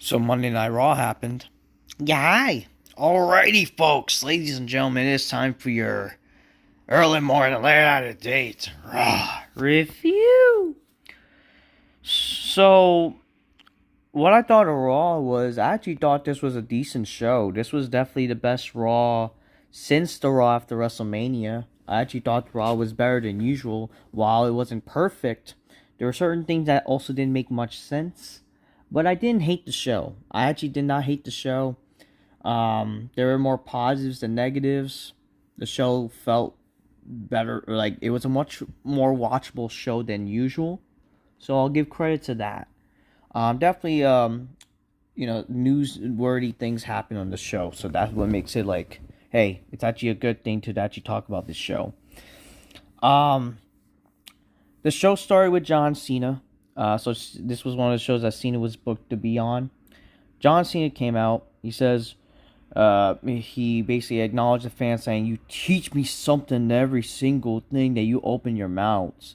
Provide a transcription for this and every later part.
So Monday Night Raw happened. Yeah, hi. Alrighty, folks, ladies and gentlemen, it's time for your early morning, late out of date Raw review. So, what I thought of Raw was, I actually thought this was a decent show. This was definitely the best Raw since the Raw after WrestleMania. I actually thought Raw was better than usual. While it wasn't perfect, there were certain things that also didn't make much sense. But I didn't hate the show. I actually did not hate the show. There were more positives than negatives. The show felt better, like it was a much more watchable show than usual. So I'll give credit to that. Definitely, newsworthy things happen on the show, so that's what makes it like, hey, it's actually a good thing to actually talk about this show. Um, the show started with John Cena. So this was one of the shows that Cena was booked to be on. John Cena came out. He says, he basically acknowledged the fans saying, "You teach me something every single thing that you open your mouths.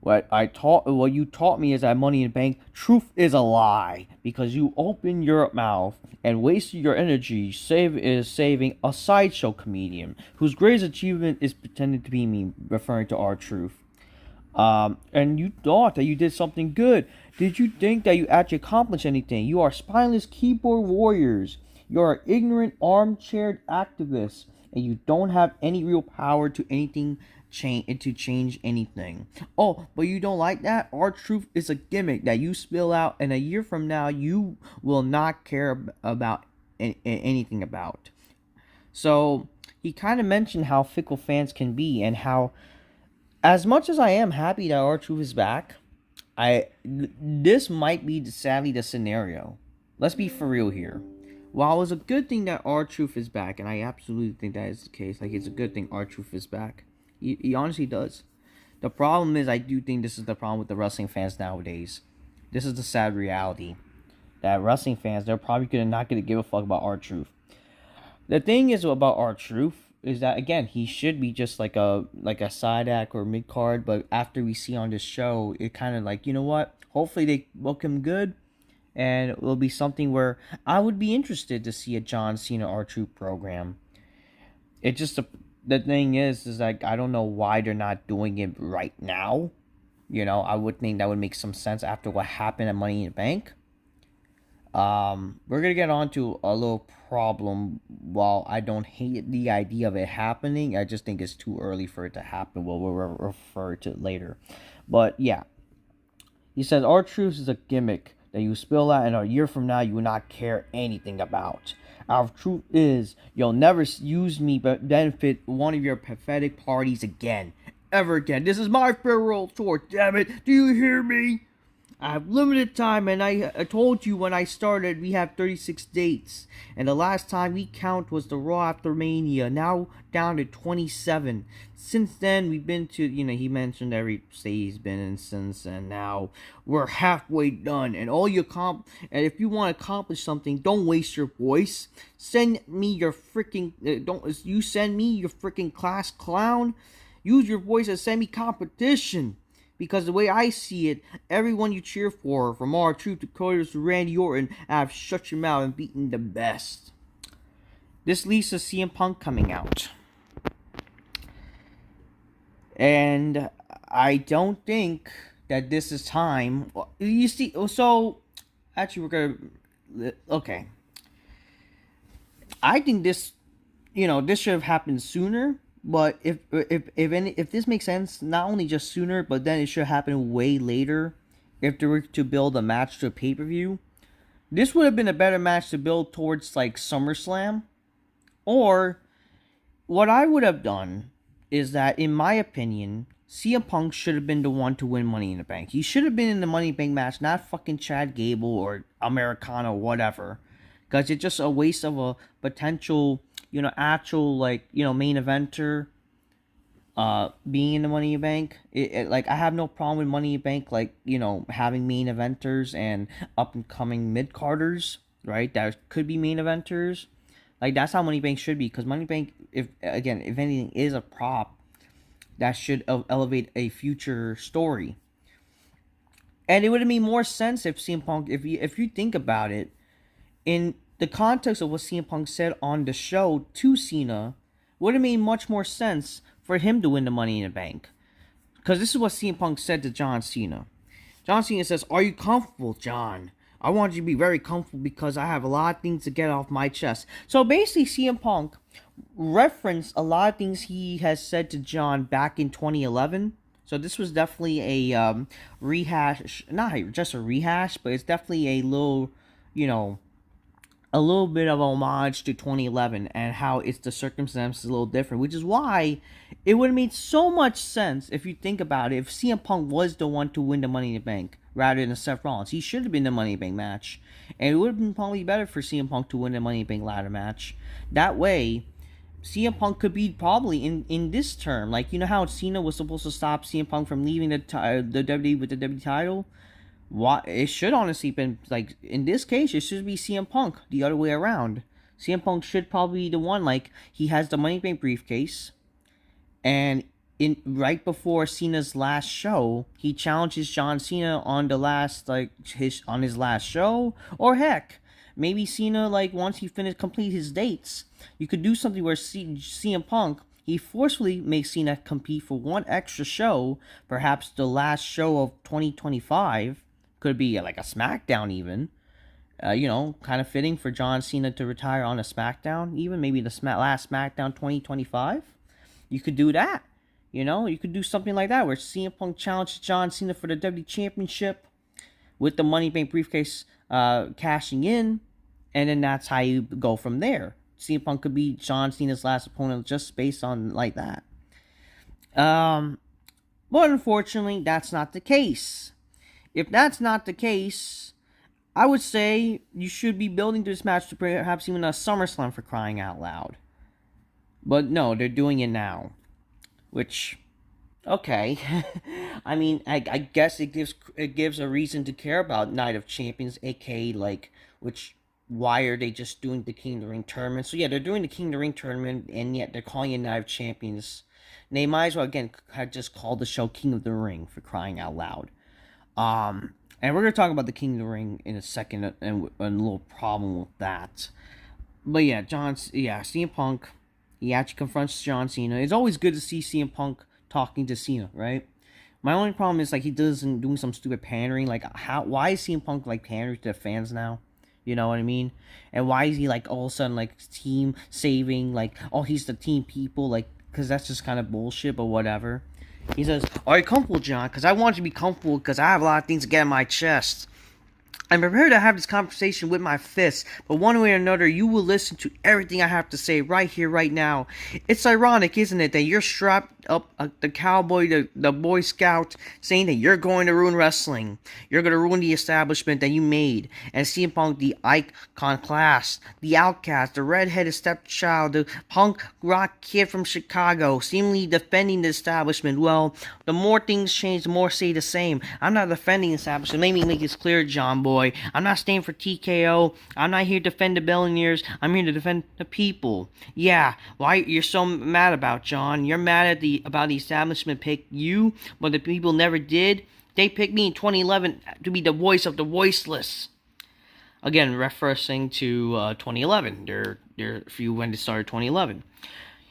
What you taught me is that Money in the Bank, truth is a lie, because you open your mouth and waste your energy saving a sideshow comedian whose greatest achievement is pretending to be me," referring to R-Truth. And you thought that you did something good. Did you think that you actually accomplished anything? You are spineless keyboard warriors. You are ignorant armchair activists, and you don't have any real power to change anything. Oh, but you don't like that? R-Truth is a gimmick that you spill out, and a year from now you will not care about anything about. So he kind of mentioned how fickle fans can be, and how, as much as I am happy that R-Truth is back, this might be sadly the scenario. Let's be for real here. While it's a good thing that R-Truth is back, and I absolutely think that is the case, like it's a good thing R-Truth is back. He honestly does. The problem is, I do think this is the problem with the wrestling fans nowadays. This is the sad reality. That wrestling fans, they're probably not going to give a fuck about R-Truth. The thing is about R-Truth is that, again, he should be just like a side act or mid card, but after we see on this show, it kind of like, you know what? Hopefully they book him good, and it will be something where I would be interested to see a John Cena R-Truth program. It just the thing is like, I don't know why they're not doing it right now. I would think that would make some sense after what happened at Money in the Bank. We're gonna get on to a little problem. While I don't hate the idea of it happening, I just think it's too early for it to happen. We'll refer to it later. But yeah, he says R-Truth is a gimmick that you spill out, and a year from now you will not care anything about. Our truth is, you'll never use me but benefit one of your pathetic parties again. Ever again. This is my farewell tour, damn it. Do you hear me? I have limited time, and I told you when I started we have 36 dates. And the last time we count was the Raw after Mania, now down to 27. Since then, we've been to, he mentioned every state he's been in since, and now we're halfway done. And and if you want to accomplish something, don't waste your voice. Send me your freaking, send me your freaking class clown. Use your voice as send me competition. Because the way I see it, everyone you cheer for, from R-Truth to KOTR to Randy Orton, have shut your mouth and beaten the best. This leads to CM Punk coming out. And I don't think that this is time. You see, so, actually we're gonna, okay. I think this should have happened sooner. But if this makes sense, not only just sooner, but then it should happen way later. If they were to build a match to a pay-per-view, this would have been a better match to build towards like SummerSlam. Or what I would have done is that, in my opinion, CM Punk should have been the one to win Money in the Bank. He should have been in the Money in the Bank match, not fucking Chad Gable or Americana or whatever, because it's just a waste of a potential, actual, main eventer being in the Money in the Bank. Like, I have no problem with Money in the Bank, having main eventers and up and coming mid-carders, right? That could be main eventers. Like, that's how Money in the Bank should be, because Money in the Bank, if anything, is a prop that should elevate a future story. And it would have made more sense if CM Punk, if you think about it, in the context of what CM Punk said on the show to Cena, would have made much more sense for him to win the Money in the Bank. Because this is what CM Punk said to John Cena. John Cena says, "Are you comfortable, John? I want you to be very comfortable because I have a lot of things to get off my chest." So basically, CM Punk referenced a lot of things he has said to John back in 2011. So this was definitely a rehash, not just a rehash, but it's definitely a little, a little bit of homage to 2011 and how it's the circumstances a little different, which is why it would have made so much sense if you think about it. If CM Punk was the one to win the Money in the Bank rather than Seth Rollins, he should have been the Money in the Bank match, and it would have been probably better for CM Punk to win the Money in the Bank ladder match. That way, CM Punk could be probably in this term, like how Cena was supposed to stop CM Punk from leaving the WWE with the WWE title. It should honestly been like in this case, it should be CM Punk the other way around. CM Punk should probably be the one, like he has the Money in the Bank briefcase, and in right before Cena's last show, he challenges John Cena on the last his last show, or heck, maybe Cena once he complete his dates, you could do something where CM Punk, he forcefully makes Cena compete for one extra show, perhaps the last show of 2025. Could be like a SmackDown even. Kind of fitting for John Cena to retire on a SmackDown, even maybe the last SmackDown 2025. You could do that. You could do something like that where CM Punk challenges John Cena for the WWE Championship with the Money in the Bank briefcase cashing in, and then that's how you go from there. CM Punk could be John Cena's last opponent just based on like that. But unfortunately, that's not the case. If that's not the case, I would say you should be building to this match to perhaps even a SummerSlam, for crying out loud. But no, they're doing it now. Which, okay. I mean, I guess it gives a reason to care about Night of Champions, aka why are they just doing the King of the Ring tournament? So yeah, they're doing the King of the Ring tournament, and yet they're calling it Night of Champions. And they might as well, again, have just called the show King of the Ring, for crying out loud. And we're going to talk about the King of the Ring in a second, and a little problem with that. But yeah, CM Punk, he actually confronts John Cena. It's always good to see CM Punk talking to Cena, right? My only problem is, he doesn't doing some stupid pandering. Why is CM Punk, pandering to the fans now? You know what I mean? And why is he, all of a sudden, team saving, he's the team people, because that's just kind of bullshit, but whatever. He says, "Are you comfortable, John? Because I want you to be comfortable because I have a lot of things to get in my chest. I'm prepared to have this conversation with my fists, but one way or another, you will listen to everything I have to say right here, right now. It's ironic, isn't it, that you're strapped up the cowboy, the Boy Scout, saying that you're going to ruin wrestling. You're going to ruin the establishment that you made. And CM Punk, the icon class, the outcast, the redheaded stepchild, the punk rock kid from Chicago, seemingly defending the establishment. Well, the more things change, the more stay the same. I'm not defending the establishment. Let me make this clear, John Boy. I'm not staying for TKO. I'm not here to defend the billionaires. I'm here to defend the people. Yeah, why you're so mad about, John? You're mad at about the establishment picked you, but the people never did. They picked me in 2011 to be the voice of the voiceless. Again, referencing to 2011. Their few when they started 2011.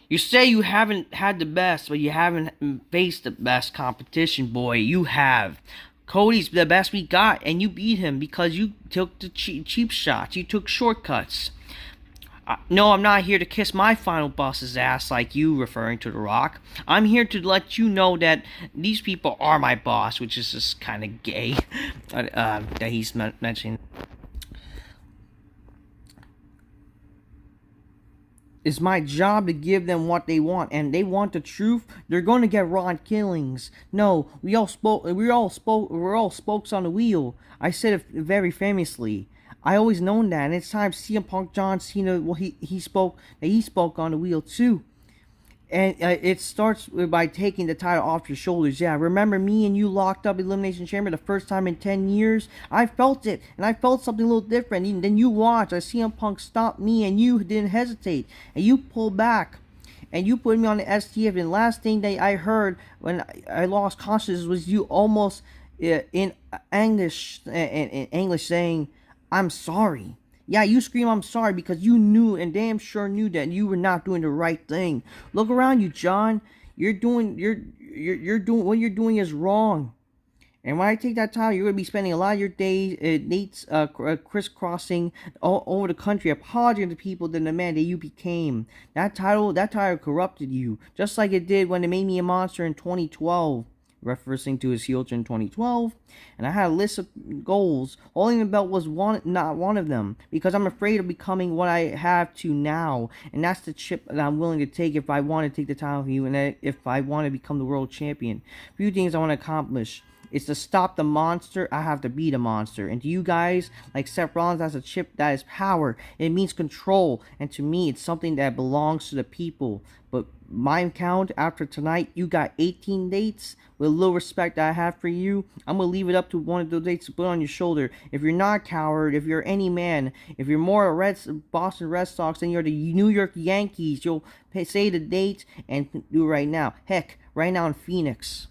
You say you haven't had the best, but you haven't faced the best competition, boy. You have. Cody's the best we got, and you beat him because you took the cheap shots. You took shortcuts. No, I'm not here to kiss my final boss's ass like you, referring to The Rock. I'm here to let you know that these people are my boss, which is just kind of gay that he's mentioning. It's my job to give them what they want, and they want the truth. They're going to get raw killings. No, we're all spokes on the wheel. I said it very famously. I always known that, and it's time CM Punk, John Cena, well, he spoke on the wheel too. And it starts by taking the title off your shoulders. Yeah, remember me and you locked up Elimination Chamber the first time in 10 years? I felt it, and I felt something a little different. And then you watched, I CM Punk stopped me, and you didn't hesitate. And you pulled back, and you put me on the STF. And the last thing that I heard when I lost consciousness was you almost in English saying, "I'm sorry." Yeah, you scream I'm sorry because you knew and damn sure knew that you were not doing the right thing. Look around you, John. You're doing what you're doing is wrong. And when I take that title, you're going to be spending a lot of your days, dates, crisscrossing all over the country, apologizing to people than the man that you became. That title corrupted you, just like it did when it made me a monster in 2012, referencing to his heel turn in 2012. And I had a list of goals. Holding the belt was not one of them, because I'm afraid of becoming what I have to now. And that's the chip that I'm willing to take if I want to take the title from you, and if I want to become the world champion. Few things I want to accomplish. It's to stop the monster, I have to be the monster. And to you guys, like Seth Rollins, that's a chip that is power. It means control. And to me, it's something that belongs to the people. But my count after tonight, you got 18 dates. With a little respect that I have for you, I'm going to leave it up to one of those dates to put on your shoulder. If you're not a coward, if you're any man, if you're more a Boston Red Sox than you're the New York Yankees, you'll say the date and do it right now. Heck, right now in Phoenix.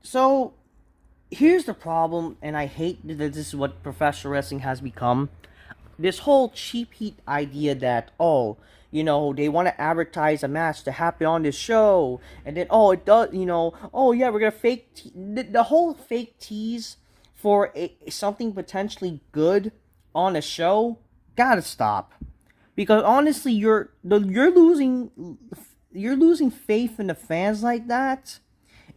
So here's the problem, and I hate that this is what professional wrestling has become. This whole cheap heat idea that, they want to advertise a match to happen on this show, and then, it does, we're gonna fake, the whole fake tease for something potentially good on a show, gotta stop. Because honestly, you're losing faith in the fans like that.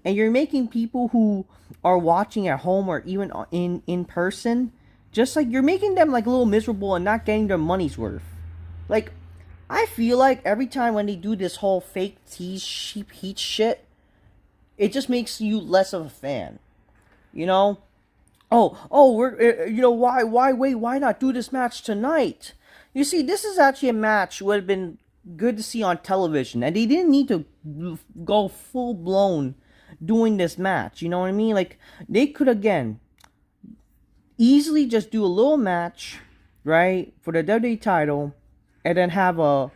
And you're making people who are watching at home or even in person, just like you're making them like a little miserable and not getting their money's worth. Like, I feel like every time when they do this whole fake tease, cheap heat shit, it just makes you less of a fan. Why not do this match tonight? You see, this is actually a match would have been good to see on television, and they didn't need to go full blown doing this match, you know what I mean? Like, they could again easily just do a little match, right, for the WWE title, and then have a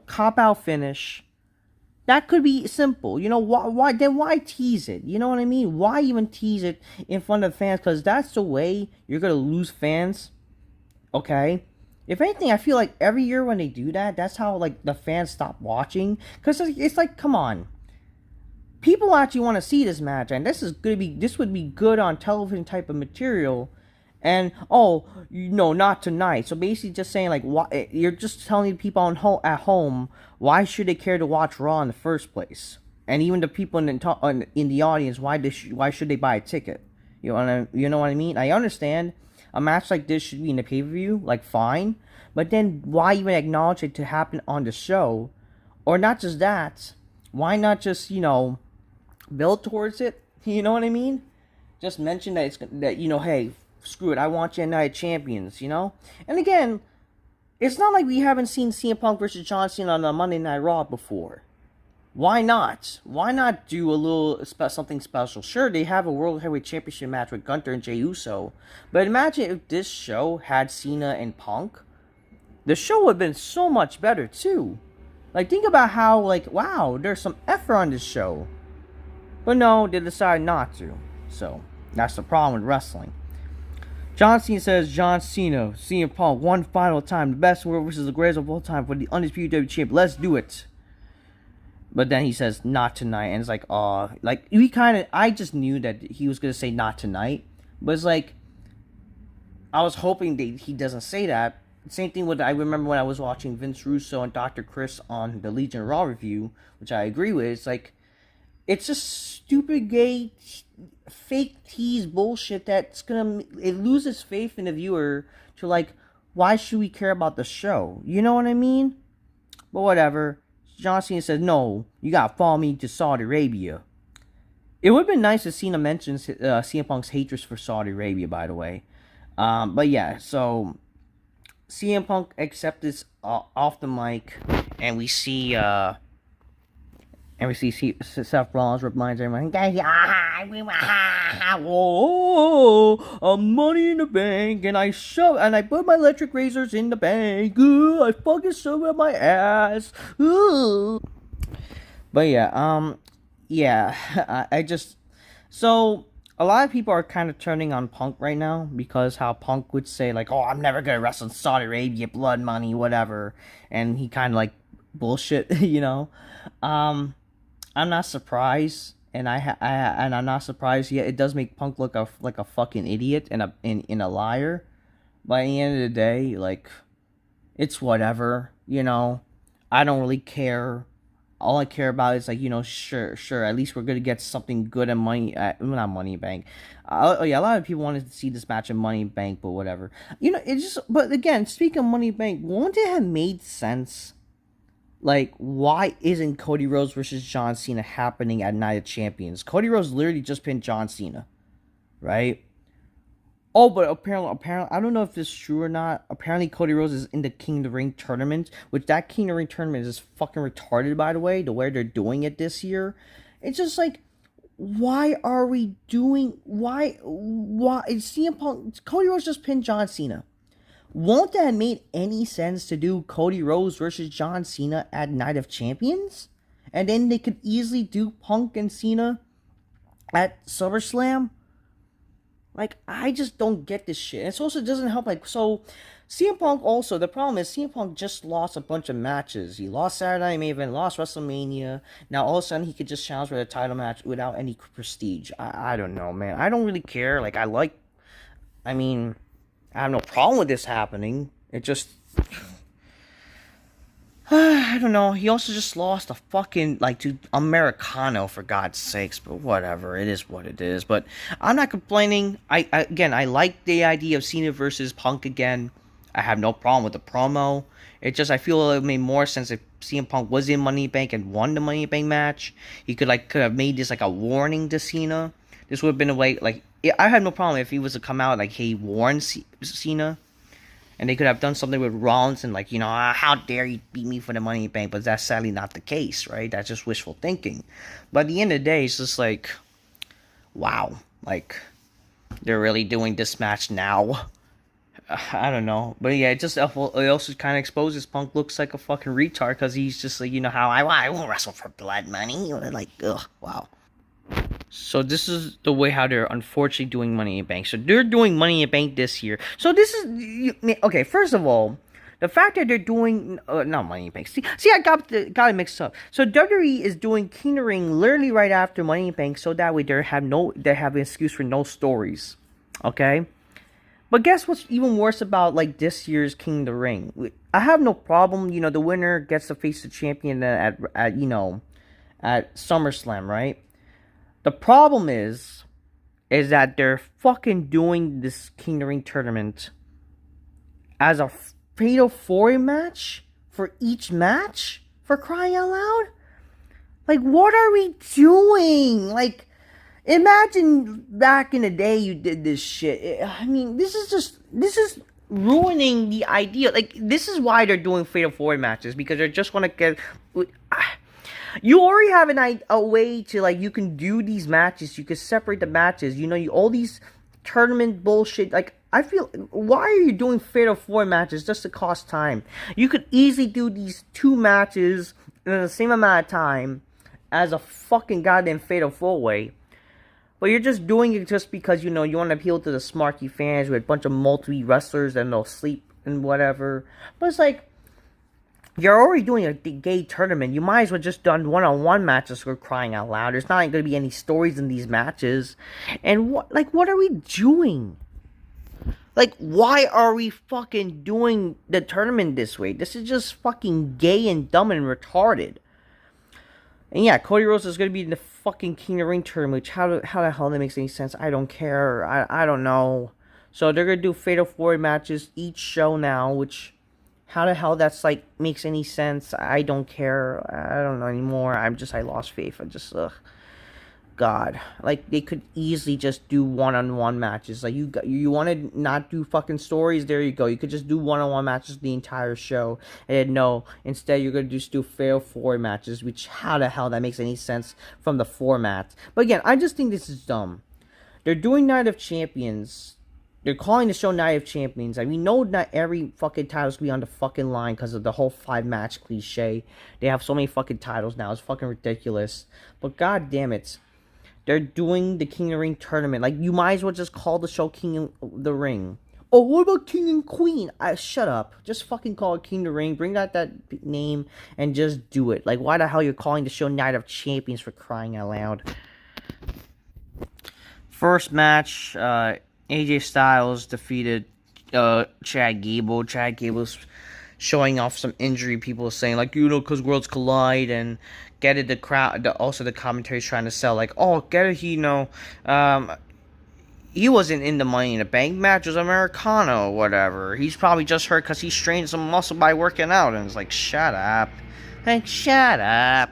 cop out finish. That could be simple. Why tease it? You know what I mean? Why even tease it in front of fans? Because that's the way you're gonna lose fans. Okay. If anything, I feel like every year when they do that, that's how like the fans stop watching. Because it's like, come on, people actually want to see this match, and this would be good on television type of material. And not tonight. So basically, just saying like, why you're just telling people at home why should they care to watch Raw in the first place, and even the people in the audience, why should they buy a ticket? You know what I mean? I understand. A match like this should be in the pay-per-view, like, fine. But then, why even acknowledge it to happen on the show? Or not just that, why not just, build towards it? You know what I mean? Just mention that hey, screw it, I want you United Champions, And again, it's not like we haven't seen CM Punk versus John Cena on the Monday Night Raw before. Why not? Why not do a little something special? Sure, they have a World Heavyweight Championship match with Gunther and Jey Uso. But imagine if this show had Cena and Punk. The show would have been so much better, too. Like, think about how, wow, there's some effort on this show. But no, they decided not to. So, that's the problem with wrestling. John Cena says, John Cena, CM Punk, one final time. The best world versus the greatest of all time for the undisputed WWE Champion. Let's do it. But then he says, not tonight. And it's like, I just knew that he was going to say not tonight. But it's like, I was hoping that he doesn't say that. Same thing with, I remember when I was watching Vince Russo and Dr. Chris on the Legion Raw review, which I agree with. It's like, it's just stupid, gay, fake tease bullshit it loses faith in the viewer to like, why should we care about the show? You know what I mean? But whatever. John Cena says, no, you gotta follow me to Saudi Arabia. It would have been nice if Cena mentions CM Punk's hatred for Saudi Arabia, by the way. But yeah, so CM Punk accepts this off the mic, and we see Seth Rollins reminds everyone, guys, money in the bank, and I put my electric razors in the bank. I fucking shove it up my ass. But yeah, I just, so a lot of people are kind of turning on Punk right now because how Punk would say like, "Oh, I'm never gonna wrestle in Saudi Arabia, blood money, whatever," and he kind of like bullshit, you know. Um, I'm not surprised, and and I'm not surprised yet. It does make Punk look like a fucking idiot and a liar. By the end of the day, like, it's whatever, you know. I don't really care. All I care about is like, you know, sure. At least we're gonna get something good in money. Not Money Bank. Oh yeah, a lot of people wanted to see this match in Money Bank, but whatever. You know, it's just. But again, speaking of Money Bank, won't it have made sense? Like, why isn't Cody Rhodes versus John Cena happening at Night of Champions? Cody Rhodes literally just pinned John Cena, right? Oh, but apparently, I don't know if this is true or not. Apparently, Cody Rhodes is in the King of the Ring tournament, which that King of the Ring tournament is fucking retarded, by the way, the way they're doing it this year. It's just like, why are we doing, why, CM Punk, Cody Rhodes just pinned John Cena. Won't that have made any sense to do Cody Rhodes versus John Cena at Night of Champions? And then they could easily do Punk and Cena at SummerSlam? Like, I just don't get this shit. It also doesn't help, like, so, CM Punk also, the problem is CM Punk just lost a bunch of matches. He lost Saturday Night Main Event, lost WrestleMania. Now, all of a sudden, he could just challenge for a title match without any prestige. I don't know, man. I don't really care. Like, I mean, I have no problem with this happening. It just, I don't know. He also just lost a fucking, like, to Americano, for God's sakes. But whatever. It is what it is. But I'm not complaining. I like the idea of Cena versus Punk again. I have no problem with the promo. It just, I feel it made more sense if CM Punk was in Money Bank and won the Money Bank match. He could have made this, like, a warning to Cena. This would have been a way, like, I have no problem if he was to come out, like, he warned Cena. And they could have done something with Rollins and, like, you know, how dare you beat me for the Money in the Bank? But that's sadly not the case, right? That's just wishful thinking. But at the end of the day, it's just like, wow. Like, they're really doing this match now. I don't know. But yeah, it also kind of exposes Punk looks like a fucking retard because he's just like, you know, how I won't wrestle for blood money. Like, ugh, wow. So this is the way how they're unfortunately doing Money in Bank. So they're doing Money in Bank this year. So this is okay. First of all, the fact that they're doing not Money in Bank. See, I got it mixed up. So WWE is doing King of the Ring literally right after Money in Bank, so that way they have an excuse for no stories. Okay. But guess what's even worse about like this year's King of the Ring? I have no problem. You know, the winner gets to face the champion at SummerSlam, right? The problem is that they're fucking doing this King of the Ring tournament as a fatal 4-way match for each match, for crying out loud. Like, what are we doing? Like, imagine back in the day you did this shit. I mean, this is ruining the idea. Like, this is why they're doing fatal 4-way matches, because they're just want to get. You already have a way to, like, you can do these matches. You can separate the matches. You know, all these tournament bullshit. Like, I feel, why are you doing fatal 4 matches just to cost time? You could easily do these 2 matches in the same amount of time as a fucking goddamn fatal 4-way. But you're just doing it just because, you know, you want to appeal to the smarky fans with a bunch of multi-wrestlers and they'll sleep and whatever. But it's like, you're already doing a gay tournament. You might as well just done one-on-one matches for crying out loud. There's not going to be any stories in these matches. And what are we doing? Like, why are we fucking doing the tournament this way? This is just fucking gay and dumb and retarded. And yeah, Cody Rhodes is going to be in the fucking King of the Ring tournament, which how the hell that makes any sense? I don't care. I don't know. So they're going to do fatal 4 matches each show now, which, how the hell that's, like, makes any sense? I don't care. I don't know anymore. I lost faith. God. Like, they could easily just do one-on-one matches. Like, you want to not do fucking stories? There you go. You could just do one-on-one matches the entire show. And no, instead you're going to just do fatal 4 matches, which, how the hell that makes any sense from the format? But again, I just think this is dumb. They're doing Night of Champions. They're calling the show Night of Champions. I mean, no, not every fucking title's gonna be on the fucking line because of the whole 5-match cliche. They have so many fucking titles now. It's fucking ridiculous. But god damn it. They're doing the King of the Ring tournament. Like, you might as well just call the show King of the Ring. Oh, what about King and Queen? Shut up. Just fucking call it King of the Ring. Bring out that name and just do it. Like, why the hell you're calling the show Night of Champions, for crying out loud? First match, AJ Styles defeated Chad Gable. Chad Gable's showing off some injury. People saying, like, you know, because worlds collide, and get it, the crowd, also the commentary's trying to sell, like, oh, get it, you know, he wasn't in the Money in the Bank match, it was Americano or whatever. He's probably just hurt because he strained some muscle by working out, and it's like, shut up. Like, shut up.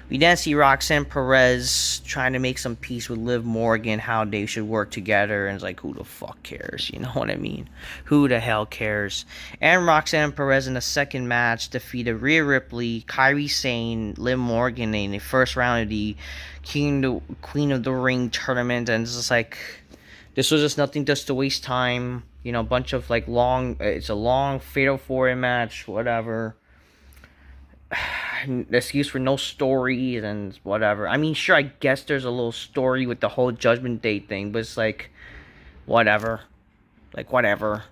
We then see Roxanne Perez trying to make some peace with Liv Morgan, how they should work together, and it's like, who the fuck cares? You know what I mean? Who the hell cares? And Roxanne Perez in the second match defeated Rhea Ripley, Kairi Sane, Liv Morgan in the first round of the Queen of the Ring tournament, and it's just like, this was just nothing just to waste time. You know, a bunch of like it's a long Fatal 4-way match, whatever. Excuse for no story and whatever. I mean, sure, I guess there's a little story with the whole Judgment Day thing, but it's like, whatever. Like, whatever.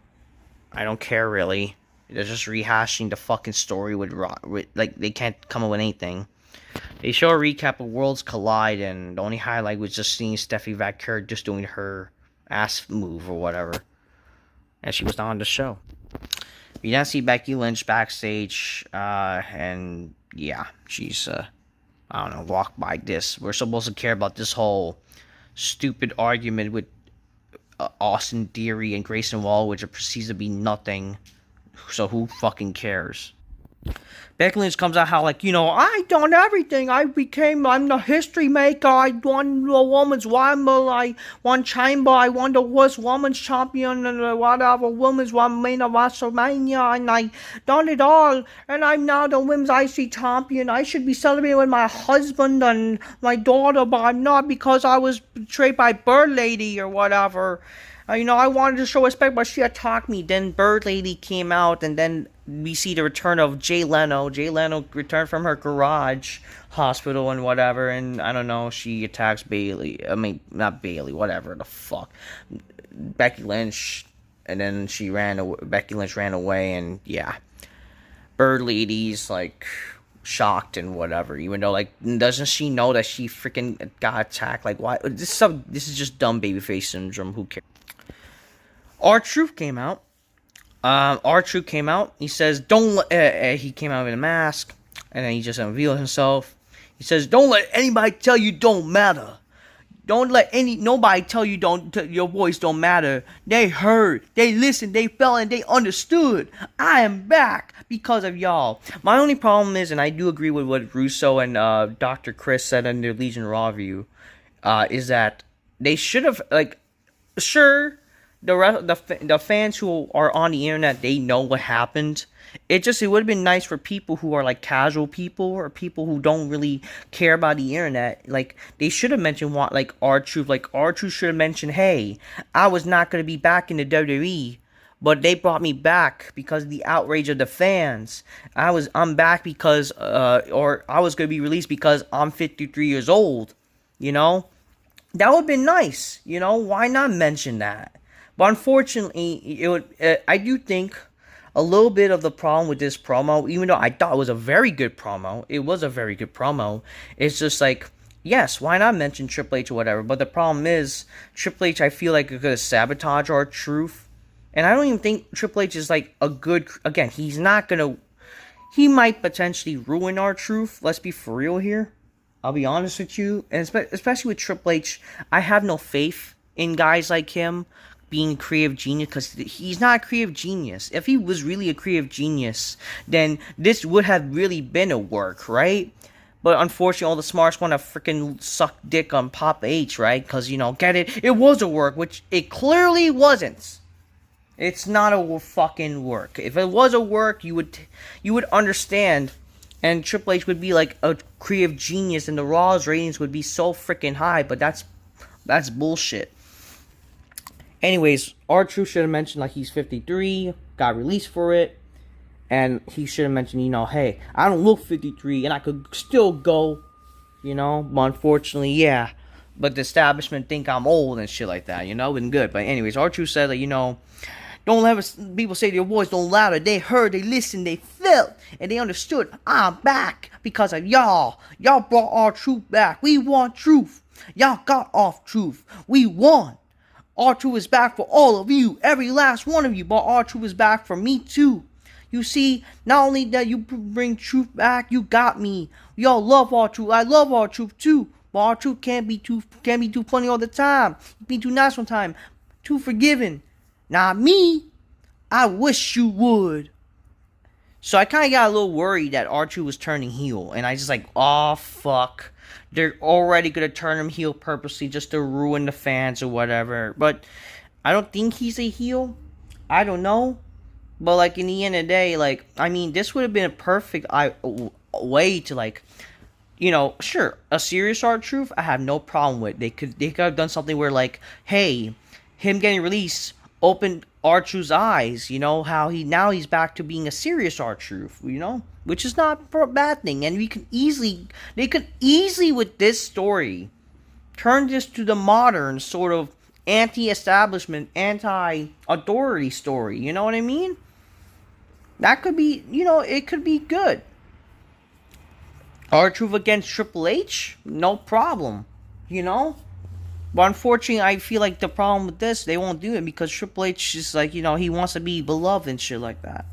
I don't care, really. They're just rehashing the fucking story with like, they can't come up with anything. They show a recap of Worlds Collide, and the only highlight was just seeing Steffi Vaquer just doing her ass move or whatever. And she was not on the show. We now see Becky Lynch backstage, and yeah, she's, I don't know, walked by this. We're supposed to care about this whole stupid argument with Austin Theory and Grayson Waller, which proceeds to be nothing, so who fucking cares? Becky Lynch comes out how, like, you know, I done everything. I'm the history maker. I won the women's rumble. I won chamber. I won the worst women's champion and whatever women's main of WrestleMania, and I done it all. And I'm now the women's IC champion. I should be celebrating with my husband and my daughter, but I'm not because I was betrayed by Bird Lady or whatever. You know, I wanted to show respect, but she attacked me. Then Bird Lady came out, and then we see the return of Jay Leno. Jay Leno returned from her garage hospital and whatever, and I don't know, she attacks Bailey. I mean, not Bailey, whatever the fuck. Becky Lynch, and then Becky Lynch ran away, and yeah. Bird Lady's, like, shocked and whatever, even though, like, doesn't she know that she freaking got attacked? Like, why? This is just dumb babyface syndrome, who cares? R-Truth came out. R-Truth came out. He says, he came out with a mask, and then he just unveiled himself. He says, don't let anybody tell you don't matter. Don't let nobody tell you your voice don't matter. They heard, they listened, they felt, and they understood. I am back because of y'all. My only problem is, and I do agree with what Russo and Dr. Chris said in their Legion Raw review, is that they should have, like, sure, the fans who are on the internet, they know what happened. It would have been nice for people who are like casual people or people who don't really care about the internet. Like, they should have mentioned what, like, R-Truth. Like, R-Truth should have mentioned, hey, I was not going to be back in the WWE, but they brought me back because of the outrage of the fans. I'm back because, or I was going to be released because I'm 53 years old. You know? That would have been nice. You know? Why not mention that? But unfortunately, I do think a little bit of the problem with this promo, even though I thought it was a very good promo, it's just like, yes, why not mention Triple H or whatever? But the problem is, Triple H, I feel like, is going to sabotage R-Truth. And I don't even think Triple H is like a good, again, he might potentially ruin R-Truth. Let's be for real here. I'll be honest with you. And especially with Triple H, I have no faith in guys like him being a creative genius, because he's not a creative genius. If he was really a creative genius, then this would have really been a work, right? But unfortunately, all the smarts want to freaking suck dick on Pop H, right? Because, you know, get it? It was a work, which it clearly wasn't. It's not a fucking work. If it was a work, you would understand, and Triple H would be like a creative genius, and the Raw's ratings would be so freaking high. But that's bullshit. Anyways, R-Truth should have mentioned, like, he's 53, got released for it, and he should have mentioned, you know, hey, I don't look 53, and I could still go, you know, but unfortunately, yeah, but the establishment think I'm old and shit like that, you know, and good. But anyways, R-Truth said that, you know, don't let people say their voice don't louder. They heard, they listened, they felt, and they understood. I'm back because of y'all. Y'all brought our truth back. We want truth. Y'all got off truth. We won. R-Truth is back for all of you, every last one of you. But R-Truth is back for me too. You see, not only that you bring truth back, you got me. Y'all love R-Truth. I love R-Truth too. But R-Truth can't be too funny all the time. Be too nice one time. Too forgiving. Not me. I wish you would. So I kind of got a little worried that R-Truth was turning heel. And I just like, oh, fuck. They're already going to turn him heel purposely just to ruin the fans or whatever. But I don't think he's a heel. I don't know. But, like, in the end of the day, like, I mean, this would have been a perfect way to, like, you know, sure, a serious R-Truth, I have no problem with. They could have done something where, like, hey, him getting released opened R-Truth's eyes, you know, how he's back to being a serious R-Truth, you know, which is not a bad thing. And they could easily with this story turn this to the modern sort of anti-establishment, anti-authority story, you know what I mean? That could be, you know, it could be good. R-Truth against Triple H, no problem, you know? But unfortunately, I feel like the problem with this, they won't do it because Triple H is like, you know, he wants to be beloved and shit like that.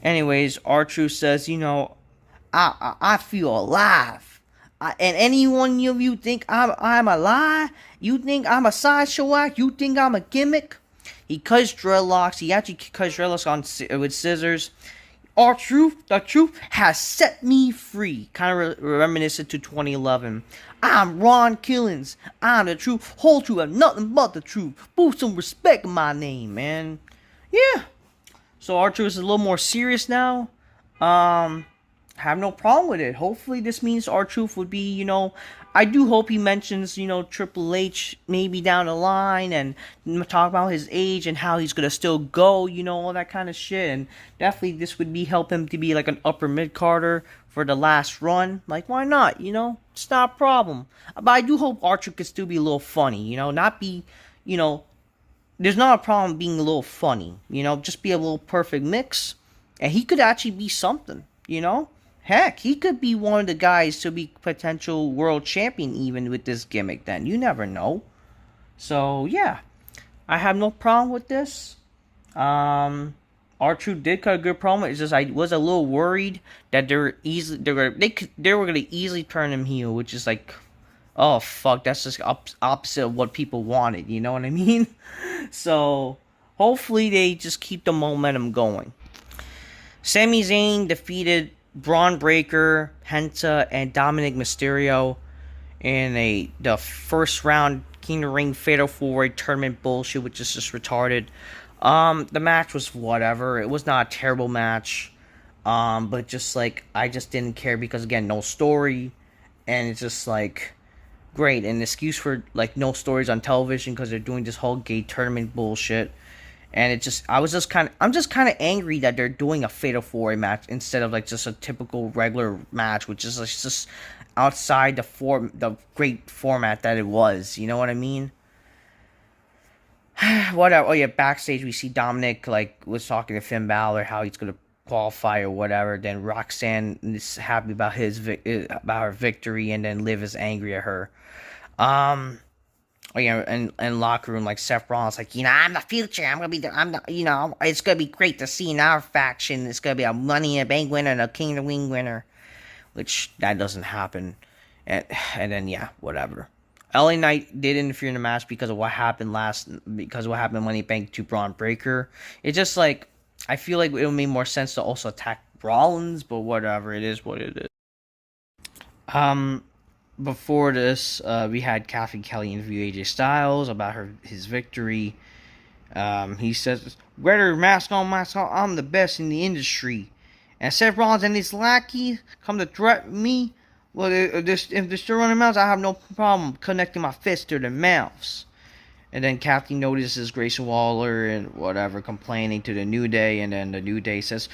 Anyways, R-Truth says, you know, I feel alive. And any one of you think I'm a lie? You think I'm a sideshow act? You think I'm a gimmick? He cuts dreadlocks. He actually cuts dreadlocks with scissors. R-Truth, the truth has set me free. Kind of reminiscent to 2011. I'm Ron Killings. I'm the truth. Whole truth and nothing but the truth. Put some respect in my name, man. Yeah. So R-Truth is a little more serious now. Have no problem with it. Hopefully this means R-Truth would be, you know, I do hope he mentions, you know, Triple H maybe down the line and talk about his age and how he's gonna still go, you know, all that kind of shit. And definitely this would help him to be like an upper mid-carder for the last run. Like, why not, you know? It's not a problem. But I do hope R-Truth could still be a little funny, you know, not be, you know, there's not a problem being a little funny, you know, just be a little perfect mix. And he could actually be something, you know? Heck, he could be one of the guys to be potential world champion even with this gimmick then. You never know. So, yeah. I have no problem with this. R-Truth did cut a good promo. It's just I was a little worried that they were going to easily turn him heel, which is like, oh, fuck, that's just opposite of what people wanted. You know what I mean? So, hopefully they just keep the momentum going. Sami Zayn defeated Braun Breaker, Penta, and Dominic Mysterio in the first round King of the Ring Fatal 4-Way tournament bullshit, which is just retarded. The match was whatever. It was not a terrible match. But just like, I just didn't care because, again, no story. And it's just like, great. An excuse for like no stories on television because they're doing this whole gay tournament bullshit. And I'm just kind of angry that they're doing a Fatal 4-Way match instead of like just a typical regular match, which is like just outside the great format that it was. You know what I mean? Whatever. Oh yeah, backstage we see Dominic like was talking to Finn Balor how he's gonna qualify or whatever. Then Roxanne is happy about about her victory, and then Liv is angry at her. Oh yeah, and locker room like Seth Rollins like, you know, I'm the future. You know, it's gonna be great to see in our faction. It's gonna be a Money in the Bank winner and a King of the Ring winner, which that doesn't happen. And then yeah, whatever. LA Knight did interfere in the match because of what happened Money in the Bank to Braun Breaker. It's just like, I feel like it would make more sense to also attack Rollins, but whatever, it is what it is. Before this, we had Kathy Kelly interview AJ Styles about his victory. He says, whether mask on, I'm the best in the industry. And Seth Rollins and his lackey come to threaten me. Well, if they're still running mouths, I have no problem connecting my fists to their mouths. And then Kathy notices Grayson Waller and whatever complaining to the New Day, and then the New Day says,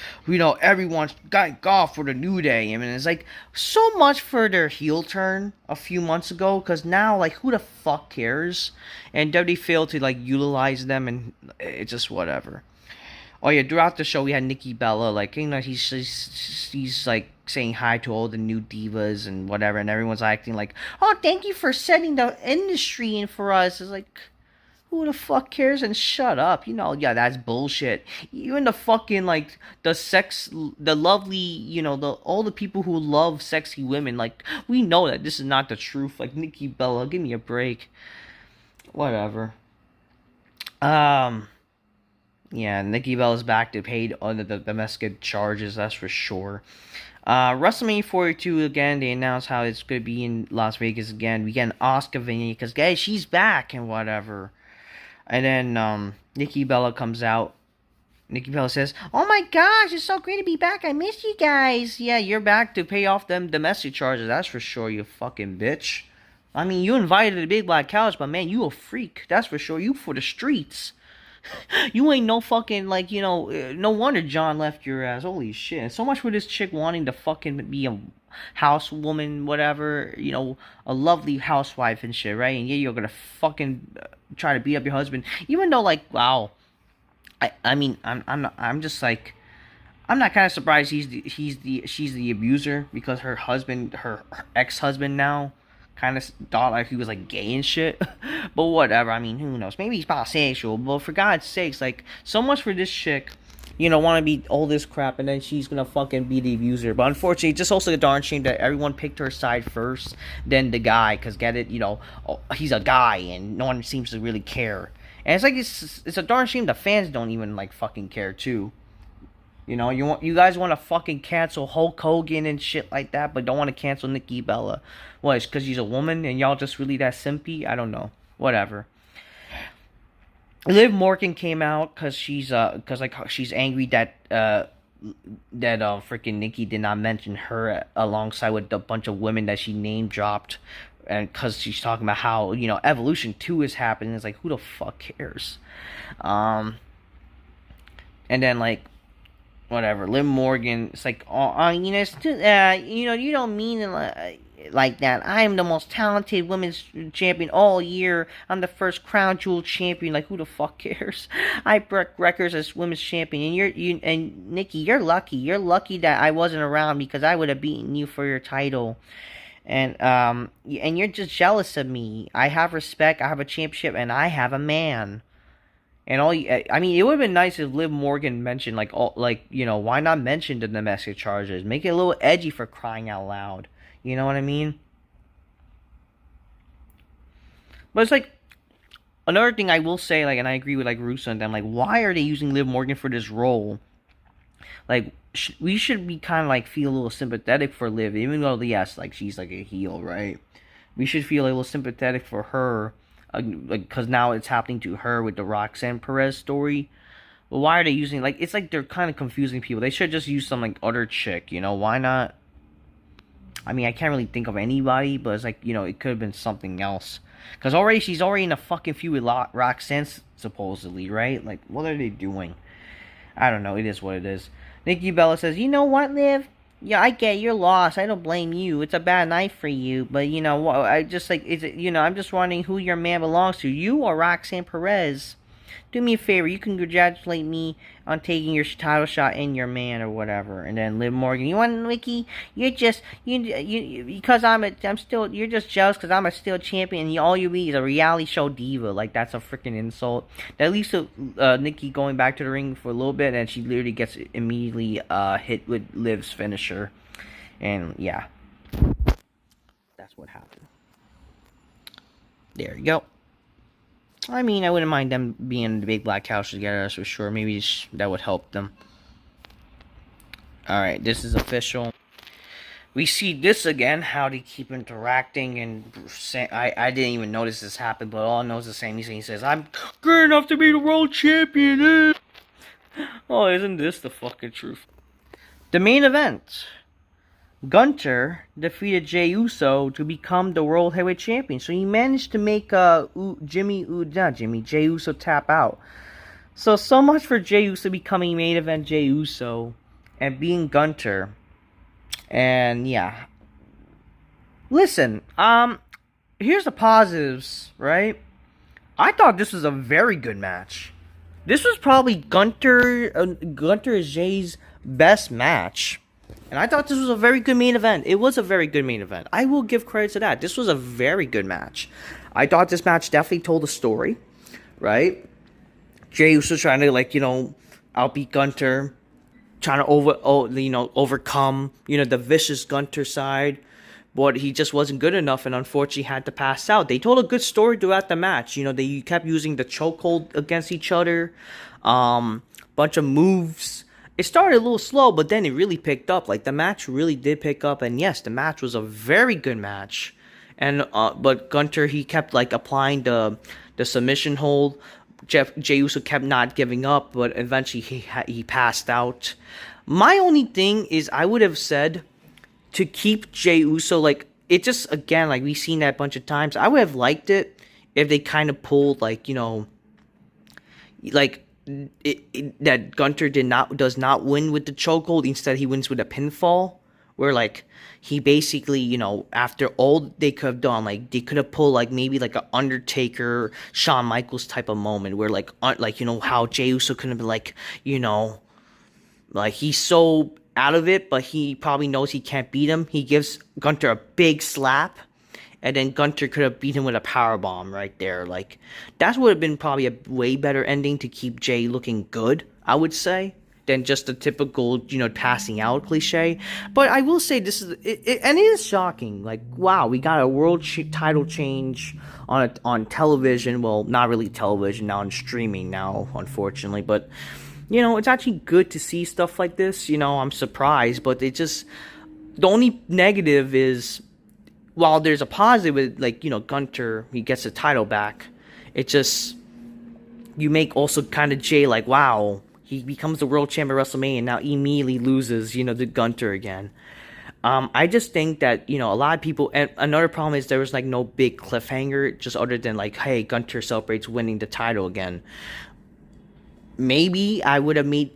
everyone's got golf for the New Day. I mean, it's like so much for their heel turn a few months ago, because now, like, who the fuck cares? And WWE failed to, like, utilize them, and it's just whatever. Oh yeah, throughout the show we had Nikki Bella, like, he's like saying hi to all the new divas and whatever, and everyone's acting like, oh, thank you for setting the industry in for us. It's like, who the fuck cares? And shut up. Yeah, that's bullshit. Even the fucking, like, the lovely, all the people who love sexy women, like, we know that this is not the truth. Like, Nikki Bella, give me a break. Whatever. Yeah, Nikki Bella's back to paid under the domestic charges, that's for sure. WrestleMania 42 again, they announced how it's going to be in Las Vegas again. We get an Oscar vignette because, guys, she's back and whatever. And then Nikki Bella comes out. Nikki Bella says, oh my gosh, it's so great to be back. I miss you guys. Yeah, you're back to pay off them domestic charges, that's for sure, you fucking bitch. I mean, you invited the big black couch, but man, you a freak, that's for sure. You for the streets. You ain't no fucking, like, no wonder John left your ass. Holy shit. So much for this chick wanting to fucking be a housewoman, whatever, a lovely housewife and shit, right? And yeah, you're gonna fucking try to beat up your husband, even though, like, wow. I mean, I'm just like, I'm not kind of surprised she's the abuser, because her husband, her ex-husband now, kind of thought like he was like gay and shit. But whatever, I mean, who knows, maybe he's bisexual, but for God's sakes, like, so much for this chick, want to be all this crap, and then she's gonna fucking be the abuser. But unfortunately, it's just also a darn shame that everyone picked her side first, then the guy, because get it, he's a guy, and no one seems to really care. And it's like, it's a darn shame the fans don't even, like, fucking care too. You guys want to fucking cancel Hulk Hogan and shit like that, but don't want to cancel Nikki Bella. What, it's because she's a woman and y'all just really that simpy? I don't know. Whatever. Liv Morgan came out because she's angry that freaking Nikki did not mention her alongside with a bunch of women that she name dropped, and because she's talking about how Evolution 2 is happening. It's like, who the fuck cares? And then, like, whatever, Liv Morgan, it's like, it's too, you don't mean it like that. I am the most talented women's champion all year. I'm the first crown jewel champion. Like, who the fuck cares? I broke records as women's champion, and Nikki, you're lucky. You're lucky that I wasn't around, because I would have beaten you for your title. And you're just jealous of me. I have respect. I have a championship, and I have a man. And I mean, it would have been nice if Liv Morgan mentioned, why not mention the domestic charges? Make it a little edgy, for crying out loud. You know what I mean? But it's like, another thing I will say, like, and I agree with, like, Russo and them, like, why are they using Liv Morgan for this role? Like, we should be kind of, like, feel a little sympathetic for Liv, even though, yes, like, she's, like, a heel, right? We should feel a little sympathetic for her, because now it's happening to her with the Roxanne Perez story. But why are they using, like, it's like they're kind of confusing people. They should just use some, like, other chick, why not? I mean, I can't really think of anybody, but it's like, it could have been something else. Because she's already in a fucking feud with Roxanne, supposedly, right? Like, what are they doing? I don't know, it is what it is. Nikki Bella says, you know what, Liv? Yeah, I get you're lost. I don't blame you. It's a bad night for you. But, I just, like, I'm just wondering who your man belongs to. You or Roxanne Perez? Do me a favor. You can congratulate me on taking your title shot and your man or whatever. And then Liv Morgan, you want Nikki? You're just, because you're just jealous because I'm a still champion, and all you be is a reality show diva. Like, that's a freaking insult. That leads to Nikki going back to the ring for a little bit, and she literally gets immediately hit with Liv's finisher. And yeah, that's what happened. There you go. I mean, I wouldn't mind them being the big black couch together, that's for sure. Maybe that would help them. Alright, this is official. We see this again, how they keep interacting, and I didn't even notice this happened, but all I know is the same. He says, I'm good enough to be the world champion. Oh, isn't this the fucking truth? The main event. Gunther defeated Jey Uso to become the World Heavyweight Champion. So he managed to make Jey Uso tap out. So much for Jey Uso becoming main event Jey Uso and being Gunther. And yeah. Listen, here's the positives, right? I thought this was a very good match. This was probably Gunther Jey's best match. And I thought this was a very good main event. It was a very good main event. I will give credit to that. This was a very good match. I thought this match definitely told a story, right? Jey Uso trying to, like, outbeat Gunther, trying to overcome, the vicious Gunther side. But he just wasn't good enough and unfortunately had to pass out. They told a good story throughout the match. They kept using the chokehold against each other. Bunch of moves. It started a little slow, but then it really picked up. Like, the match really did pick up. And yes, the match was a very good match. And but Gunther, he kept, like, applying the submission hold. Jey Uso kept not giving up, but eventually he passed out. My only thing is, I would have said to keep Jey Uso, like, it just, again, like, we've seen that a bunch of times. I would have liked it if they kind of pulled, like, that Gunther does not win with the chokehold. Instead, he wins with a pinfall, where, like, he basically, after all they could have done, like, they could have pulled, like, maybe, like, a Undertaker, Shawn Michaels type of moment, where, like, how Jey Uso could have been, like, like, he's so out of it, but he probably knows he can't beat him. He gives Gunther a big slap, and then Gunther could have beat him with a powerbomb right there. Like, that would have been probably a way better ending to keep Jey looking good, I would say, than just the typical, passing out cliche. But I will say this is, and it is shocking. Like, wow, we got a world title change on television. Well, not really television, now on streaming now, unfortunately, but it's actually good to see stuff like this. I'm surprised, but it just, the only negative is, while there's a positive with, like, Gunther, he gets the title back, it just, you make also kind of Jey, like, wow, he becomes the world champion at WrestleMania and now immediately loses, to Gunther again. I just think that, a lot of people, and another problem is there was, like, no big cliffhanger, just other than, like, hey, Gunther celebrates winning the title again. Maybe I would have made,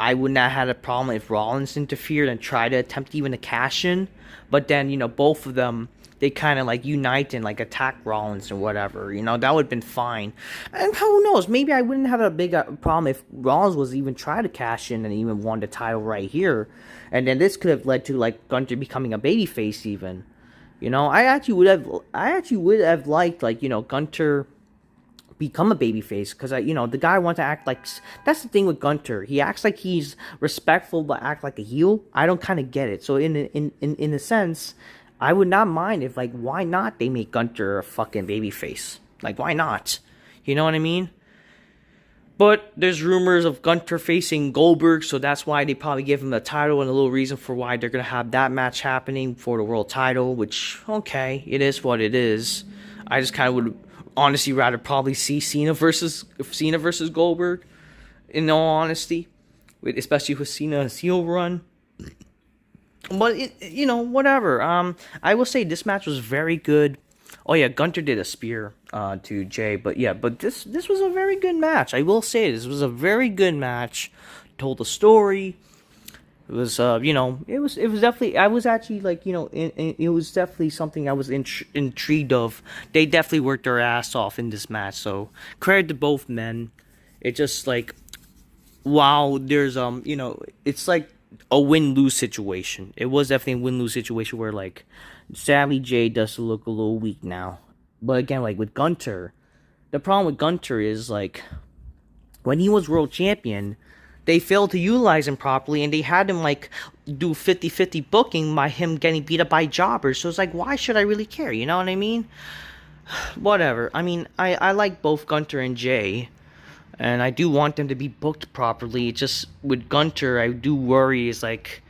I would not have had a problem if Rollins interfered and tried to attempt even to cash in. But then, both of them, they kind of, like, unite and, like, attack Rollins and whatever. That would have been fine. And who knows? Maybe I wouldn't have a big problem if Rollins was even trying to cash in and even won the title right here. And then this could have led to, like, Gunther becoming a babyface even. I actually would have liked, like, Gunther become a babyface, because the guy wants to act like, that's the thing with Gunther, he acts like he's respectful but act like a heel. I don't kind of get it. So in a sense, I would not mind if, like, why not they make Gunther a fucking babyface? Like, why not? You know what I mean? But there's rumors of Gunther facing Goldberg, so that's why they probably give him the title, and a little reason for why they're gonna have that match happening for the world title, which, okay, it is what it is. I just kind of would honestly rather probably see Cena versus Goldberg, in all honesty, especially with Cena's heel run. But whatever. I will say this match was very good. Oh yeah, Gunther did a spear to Jey, but this was a very good match. I will say this was a very good match. Told a story. It was it was definitely, I was actually, like, it was definitely something I was intrigued of. They definitely worked their ass off in this match, so credit to both men. It just, like, wow, there's it's like a win-lose situation. It was definitely a win-lose situation where, like, sadly Jey does look a little weak now. But again, like, with Gunther, the problem with Gunther is, like, when he was world champion, they failed to utilize him properly, and they had him, like, do 50-50 booking by him getting beat up by jobbers. So it's like, why should I really care? You know what I mean? Whatever. I mean, I like both Gunther and Jey, and I do want them to be booked properly. It's just, with Gunther, I do worry, is, like,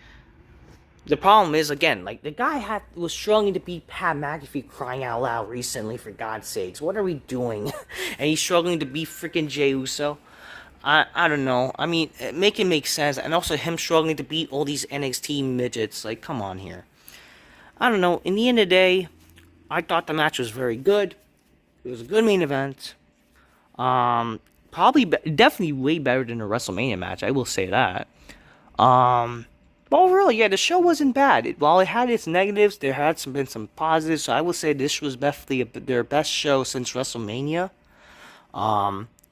the problem is, again, like, the guy was struggling to beat Pat McAfee, crying out loud, recently, for God's sakes. What are we doing? And he's struggling to beat freaking Jey Uso. I don't know. I mean, make it make sense. And also him struggling to beat all these NXT midgets. Like, come on here. I don't know. In the end of the day, I thought the match was very good. It was a good main event. Definitely way better than a WrestleMania match. I will say that. But overall, yeah, the show wasn't bad. While it had its negatives, there had been some positives. So I would say this was definitely their best show since WrestleMania.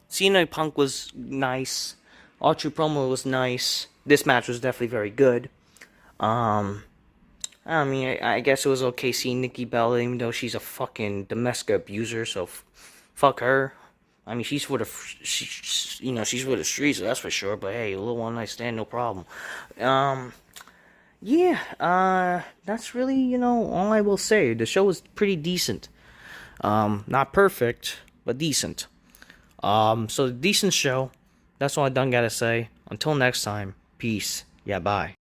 Cena and Punk was nice. Archer promo was nice. This match was definitely very good. I mean, I guess it was okay seeing Nikki Bella, even though she's a fucking domestic abuser. So fuck her. I mean, she's for the she's for the streets, so that's for sure. But hey, a little one night stand, no problem. Yeah, that's really, all I will say. The show was pretty decent. Not perfect, but decent. So decent show. That's all I done gotta say. Until next time, peace. Yeah, bye.